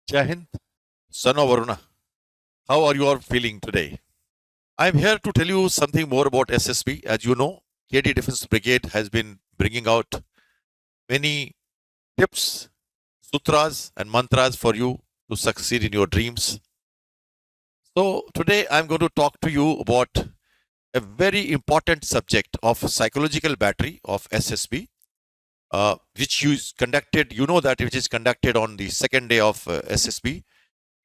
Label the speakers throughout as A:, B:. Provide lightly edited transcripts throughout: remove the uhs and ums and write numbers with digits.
A: Jai Hind, son of Varuna. How are you all feeling today? I'm here to tell you something more about SSB. As you know, KD Defense Brigade has been bringing out many tips, sutras, and mantras for you to succeed in your dreams. So, today I'm going to talk to you about a very important subject of psychological battery of SSB, which is conducted, you know, that which is conducted on the second day of SSB.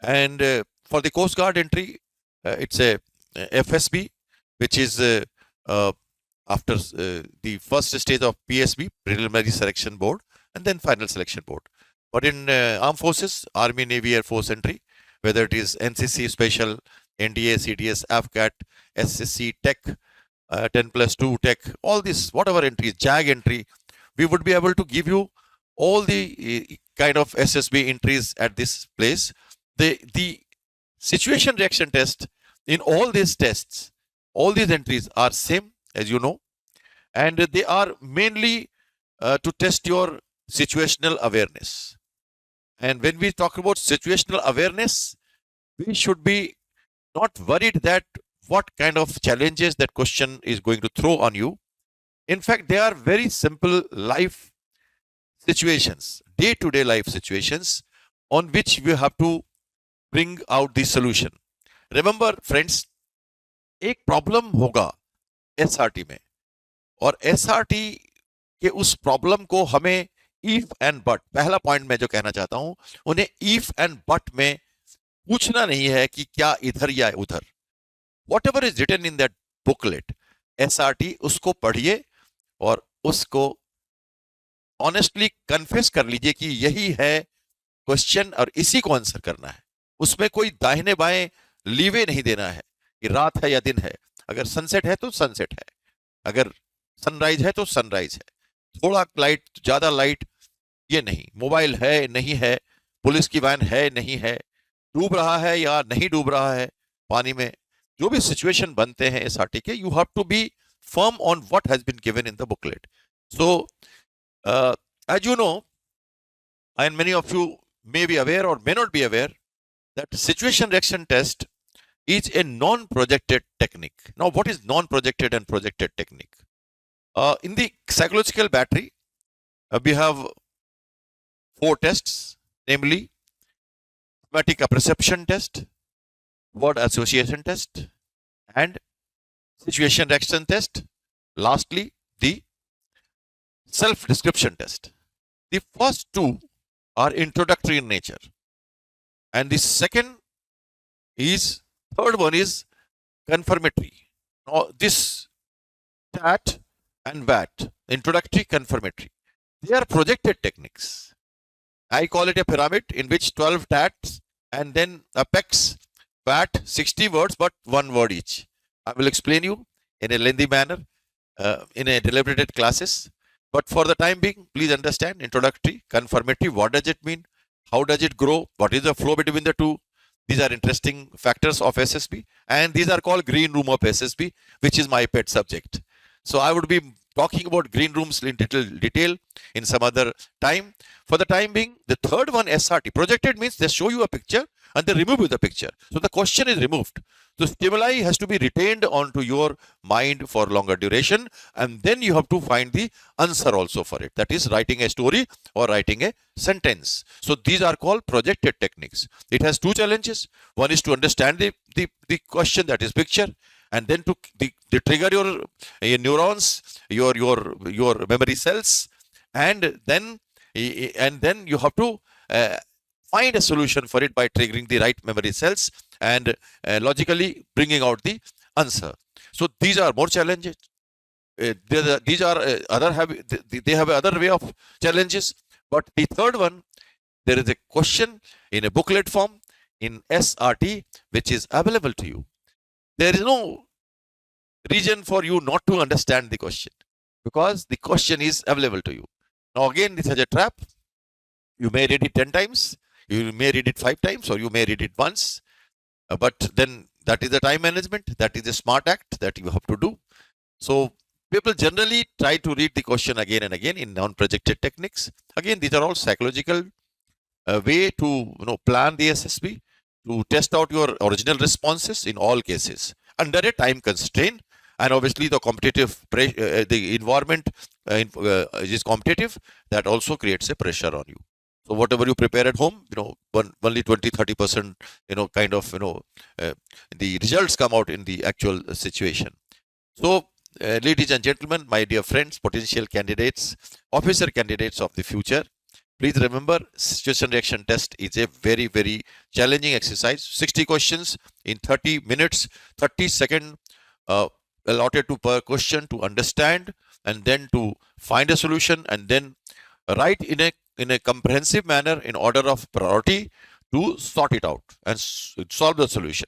A: And for the Coast Guard entry, it's a FSB, which is uh, after the first stage of PSB, Preliminary Selection Board, and then Final Selection Board. But in Armed Forces, Army, Navy, Air Force entry, whether it is NCC Special, NDA, CDS, AFCAT, SSC, Tech, 10+2 Tech, all this, whatever entry, JAG entry, we would be able to give you all the kind of SSB entries at this place. The situation reaction test in all these tests, all these entries are same, as you know, and they are mainly to test your situational awareness. And when we talk about situational awareness, we should be not worried that what kind of challenges that question is going to throw on you. In fact, they are very simple life situations, day-to-day life situations on which we have to bring out the solution. Remember, friends, एक problem होगा SRT में, और SRT के उस problem को हमें if and but, पहला point मैं जो कहना चाहता हूं, उन्हें इफ एंड बट में पूछना नहीं है कि क्या इधर या उधर. Whatever is written in that booklet, SRT उसको पढ़िए और उसको ऑनेस्टली कन्फेस कर लीजिए कि यही है क्वेश्चन और इसी को आंसर करना है. उसमें कोई दाहिने बाएं लीवे नहीं देना है कि रात है या दिन है. अगर सनसेट है तो सनसेट है, अगर सनराइज है तो सनराइज है. थोड़ा लाइट, ज्यादा लाइट, ये नहीं. मोबाइल है नहीं है, पुलिस की वैन है नहीं है, डूब रहा है या नहीं डूब रहा है पानी में, जो भी सिचुएशन बनते हैं एसआरटी के, you have to be firm on what has been given in the booklet. So, as you know, and many of you may be aware or may not be aware, that situation reaction test is a non-projected technique. Now, what is non-projected and projected technique? In the psychological battery, we have 4 tests, namely thematic apperception test, word association test, and situation reaction test. Lastly, the self-description test. The first 2 are introductory in nature, and the third one is confirmatory. Now, this TAT and VAT, introductory, confirmatory, they are projected techniques. I call it a pyramid in which 12 TATs and then apex VAT, 60 words, but 1 word each. I will explain you in a lengthy manner in a deliberated classes. But for the time being, please understand introductory, confirmatory, what does it mean? How does it grow? What is the flow between the two? These are interesting factors of SSB, and these are called green room of SSB, which is my pet subject. So I would be talking about green rooms in detail in some other time. For the time being, the third one, SRT, projected means they show you a picture and they remove the picture. So the question is removed. So stimuli has to be retained onto your mind for longer duration, and then you have to find the answer also for it. That is writing a story or writing a sentence. So these are called projected techniques. It has 2 challenges. One is to understand the question, that is picture, and then to trigger your neurons, your memory cells, and then you have to find a solution for it by triggering the right memory cells and logically bringing out the answer. So these are more challenges. These are they have other way of challenges. But the third one, there is a question in a booklet form in SRT which is available to you. There is no reason for you not to understand the question, because the question is available to you. Now again, this is a trap. You may read it 10 times, you may read it 5 times, or you may read it once. But then that is the time management, that is a smart act that you have to do. So people generally try to read the question again and again in non-projected techniques. Again, these are all psychological way to plan the SSB, to test out your original responses in all cases under a time constraint. And obviously the the environment is competitive. That also creates a pressure on you. So whatever you prepare at home, only 20-30%, kind of, the results come out in the actual situation. So, ladies and gentlemen, my dear friends, potential candidates, officer candidates of the future, please remember, situation reaction test is a very, very challenging exercise. 60 questions in 30 minutes, 30 seconds allotted to per question to understand, and then to find a solution, and then write in a comprehensive manner in order of priority to sort it out and solve the solution.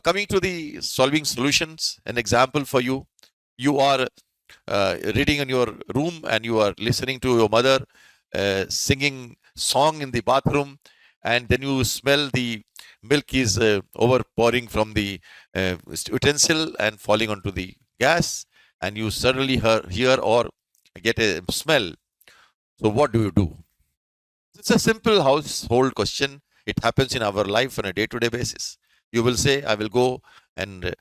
A: Coming to the solving solutions, an example for you. You are reading in your room and you are listening to your mother singing song in the bathroom, and then you smell the milk is overpouring from the utensil and falling onto the gas, and you suddenly hear or get a smell. So what do you do? It's a simple household question. It happens in our life on a day-to-day basis. You will say, I will go and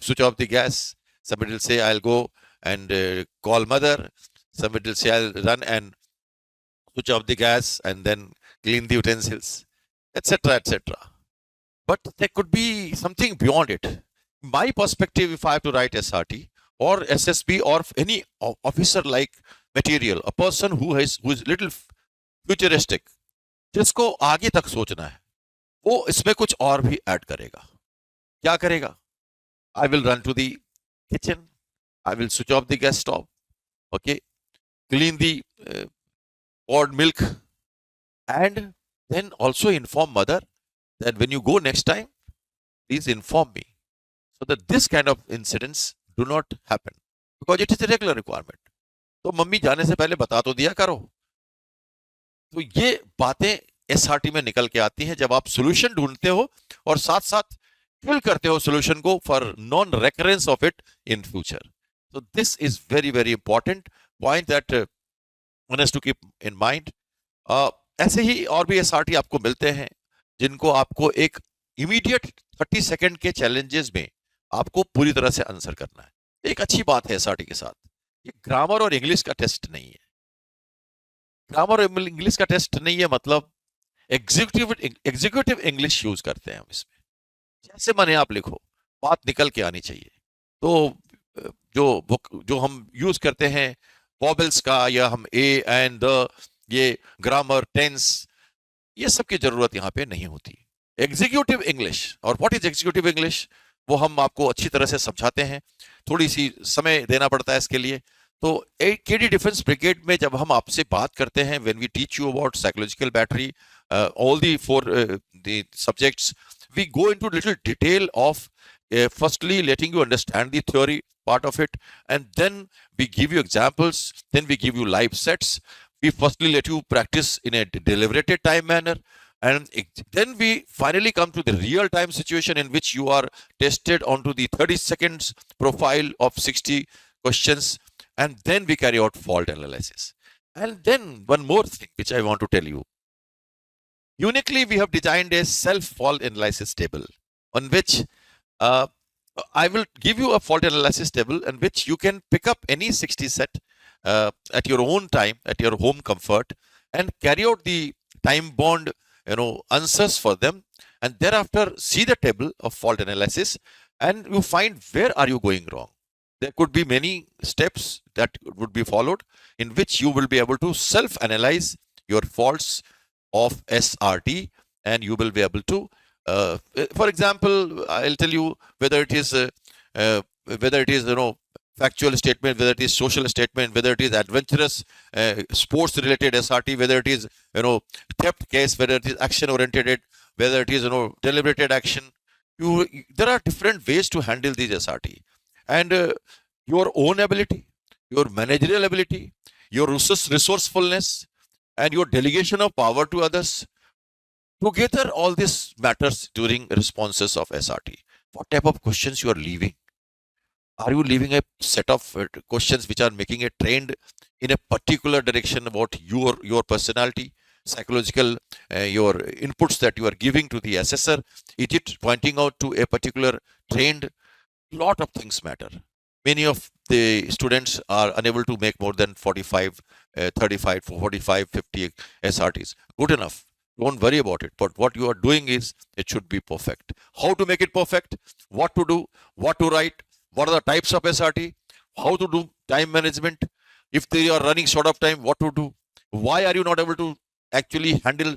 A: switch off the gas. Somebody will say, I'll go and call mother. Somebody will say, I'll run and switch off the gas and then clean the utensils, etc., etc. But there could be something beyond it. My perspective, if I have to write SRT or SSB or any officer-like material, a person who is little futuristic, जिसको आगे तक सोचना है, वो इसमें कुछ और भी ऐड करेगा. क्या करेगा? I will run to the kitchen. I will switch off the gas stove. Okay, clean the poured milk, and then also inform mother that when you go next time, please inform me, so that this kind of incidents do not happen, because it is a regular requirement. तो mummy जाने से पहले बता तो दिया करो. तो ये बातें एसआरटी में निकल के आती हैं जब आप सोल्यूशन ढूंढते हो और साथ साथ फिल करते हो सोल्यूशन को for non recurrence of it in future. So this is very, very important point that one has to keep in mind. ऐसे ही और भी एसआरटी आपको मिलते हैं जिनको आपको एक इमीडिएट 30 सेकंड के चैलेंजेस में आपको पूरी तरह से आंसर करना है. एक अच्छी बात है एसआरटी के साथ, ये ग्रामर और इंग्लिश का टेस्ट नहीं है. ग्रामर और इंग्लिश का टेस्ट नहीं है, मतलब एग्जीक्यूटिव इंग्लिश यूज करते हैं हम इसमें. जैसे माने आप लिखो, बात निकल के आनी चाहिए. तो जो हम यूज करते हैं वॉबल्स का, या हम ए एंड द, ये ग्रामर, टेंस, ये सब की जरूरत यहाँ पे नहीं होती. एग्जीक्यूटिव इंग्लिश, और व्हाट इज एग्जीक्यूटिव इंग्लिश, वो हम आपको अच्छी तरह से समझाते हैं. थोड़ी सी समय देना पड़ता है इसके लिए. तो केडी डिफेंस ब्रिगेड में जब हम आपसे बात करते हैं, when we teach you about psychological battery, all the four the subjects, we go into little detail of firstly letting you understand the theory part of it, and then we give you examples, then we give you live sets. We firstly let you practice in a deliberated time manner, and then we finally come to the real time situation in which you are tested onto the 30 seconds profile of 60 questions, and then we carry out fault analysis. And then one more thing which I want to tell you. Uniquely, we have designed a self-fault analysis table on which I will give you a fault analysis table in which you can pick up any 60 set at your own time, at your home comfort, and carry out the time-bound, answers for them, and thereafter see the table of fault analysis, and you find where are you going wrong. There could be many steps that would be followed in which you will be able to self-analyze your faults of SRT, and you will be able to, for example, I'll tell you whether it is factual statement, whether it is social statement, whether it is adventurous sports related SRT, whether it is theft case, whether it is action oriented, whether it is deliberated action. There are different ways to handle these SRT, and your own ability, your managerial ability, your resourcefulness, and your delegation of power to others. Together, all this matters during responses of SRT. What type of questions you are leaving? Are you leaving a set of questions which are making a trend in a particular direction about your personality? psychological your inputs that you are giving to the assessor? Is it pointing out to a particular trend? Lot of things matter. Many of the students are unable to make more than 45, 35, 45, 50 SRTs. Good enough. Don't worry about it. But what you are doing is it should be perfect. How to make it perfect? What to do? What to write? What are the types of SRT? How to do time management? If they are running short of time, what to do? Why are you not able to actually handle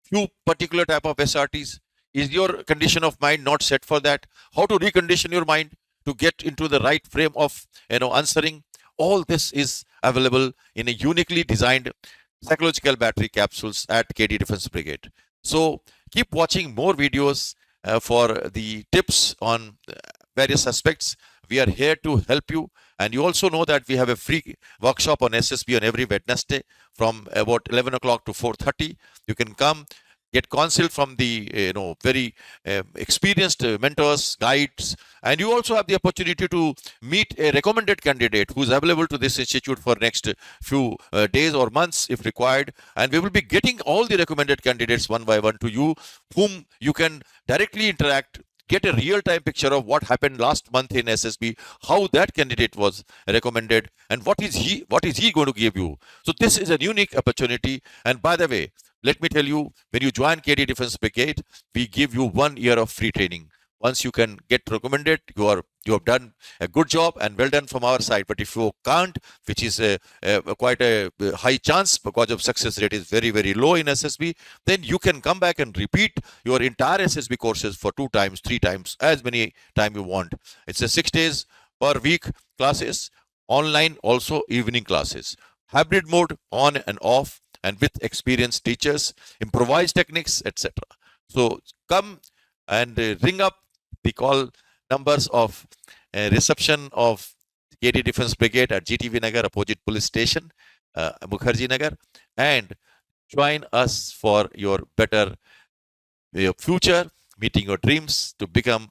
A: few particular type of SRTs? Is your condition of mind not set for that? How to recondition your mind to get into the right frame of answering? All this is available in a uniquely designed psychological battery capsules at KD Defense Brigade. So keep watching more videos for the tips on various aspects. We are here to help you. And you also know that we have a free workshop on SSB on every Wednesday from about 11 o'clock to 4:30. You can come, get counsel from the very experienced mentors, guides, and you also have the opportunity to meet a recommended candidate who is available to this institute for next few days or months if required. And we will be getting all the recommended candidates one by one to you, whom you can directly interact, get a real-time picture of what happened last month in SSB, how that candidate was recommended, and what is he going to give you. So this is a unique opportunity. And by the way, let me tell you, when you join KD Defense Brigade, we give you 1 year of free training. Once you can get recommended, you have done a good job and well done from our side. But if you can't, which is quite a high chance because of success rate is very, very low in SSB, then you can come back and repeat your entire SSB courses for 2 times, 3 times, as many time you want. It's a 6 days per week classes, online also evening classes, hybrid mode on and off, and with experienced teachers, improvised techniques, etc. So come and ring up the call numbers of reception of KD Defense Brigade at GTV Nagar, opposite police station, Mukherjee Nagar, and join us for your better future, meeting your dreams to become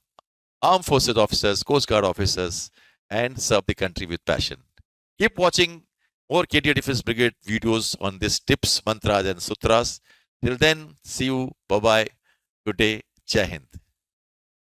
A: armed forces officers, Coast Guard officers, and serve the country with passion. Keep watching more KD Defense Brigade videos on these tips, mantras, and sutras. Till then, see you. Bye bye. Good day. Jai Hind.